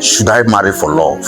should I marry for love?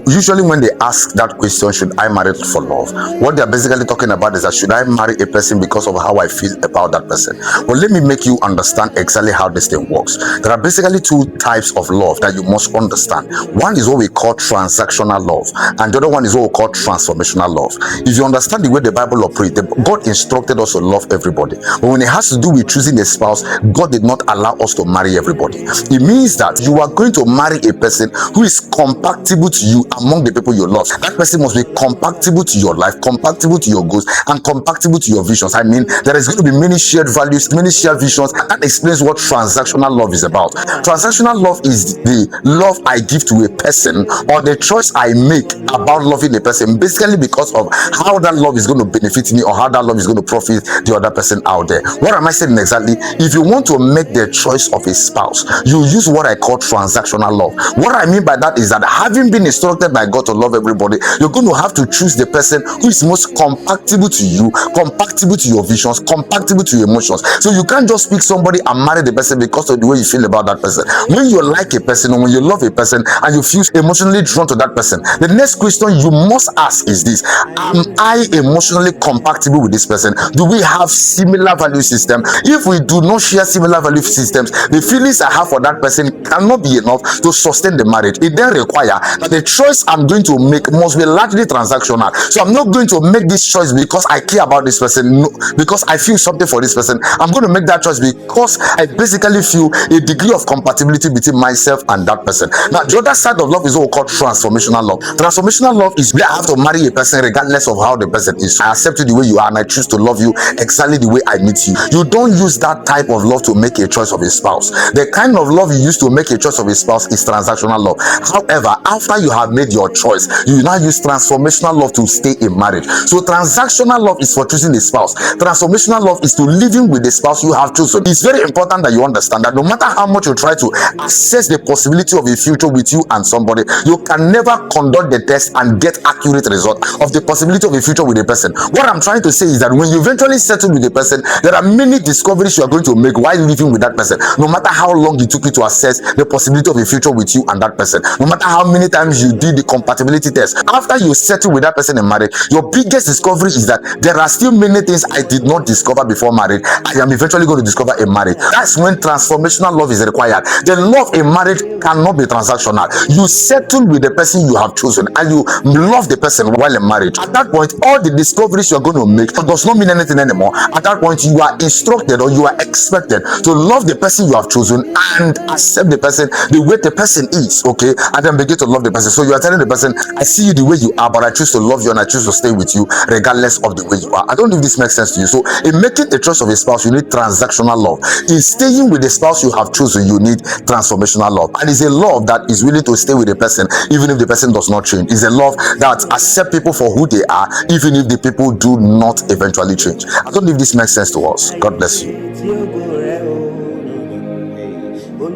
Usually when they ask that question, should I marry for love, what they're basically talking about is that should I marry a person because of how I feel about that person? But let me make you understand exactly how this thing works. There are basically two types of love that you must understand. One is what we call transactional love, and the other one is what we call transformational love. If you understand the way the Bible operates, God instructed us to love everybody, but when it has to do with choosing a spouse, God did not allow us to marry everybody. It means that you are going to marry a person who is compatible to you among the people you love. That person must be compatible to your life, compatible to your goals, and compatible to your visions. I mean, there is going to be many shared values, many shared visions. That explains what transactional love is about. Transactional love is the love I give to a person, or the choice I make about loving a person, basically because of how that love is going to benefit me, or how that love is going to profit the other person out there. What am I saying exactly? If you want to make the choice of a spouse, you use what I call transactional love. What I mean by that is that having been instructed by God to love everybody, you're going to have to choose the person who is most compatible to you, compatible to your visions, compatible to your emotions. So you can't just pick somebody and marry the person because of the way you feel about that person. When you like a person, or when you love a person and you feel emotionally drawn to that person, the next question you must ask is this: am I emotionally compatible with this person? Do we have similar value system? If we do not share similar value systems, the feelings I have for that person cannot be enough to sustain the marriage. It then requires that the choice I'm going to make must be largely transactional. So I'm not going to make this choice because I care about this person, no, because I feel something for this person. I'm going to make that choice because I basically feel a degree of compatibility between myself and that person. Now, the other side of love is what we call transformational love. Transformational love is where I have to marry a person regardless of how the person is. I accept you the way you are, and I choose to love you exactly the way I meet you. You don't use that type of love to make a choice of a spouse. The kind of love you use to make a choice of a spouse is transactional love. However, after you have made your choice, you now use transformational love to stay in marriage. So transactional love is for choosing a spouse. Transformational love is to living with the spouse you have chosen. It's very important that you understand that no matter how much you try to assess the possibility of a future with you and somebody, you can never conduct the test and get accurate result of the possibility of a future with a person. What I'm trying to say is that when you eventually settle with a person, there are many discoveries you are going to make while living with that person. No matter how long it took you to assess the possibility of a future with you and that person, no matter how many times you did the compatibility test, after you settle with that person in marriage, your biggest discovery is that there are still many things I did not discover before marriage I am eventually going to discover in marriage. That's when transformational love is required. The love in marriage cannot be transactional. You settle with the person you have chosen and you love the person while in marriage. At that point, all the discoveries you're going to make does not mean anything anymore. At that point, you are instructed, or you are expected to love the person you have chosen and accept the person the way the person is, okay? And then begin to love the person. So you are telling the person, I see you the way you are, but I choose to love you and I choose to stay with you regardless of the way you are. I don't know if this makes sense to you. So in making the choice of a spouse, you need transactional love. In staying with the spouse you have chosen, you need transformational love. And it's a love that is willing to stay with the person even if the person does not change. It's a love that accepts people for who they are even if the people do not eventually change. I don't know if this makes sense to us. God bless you.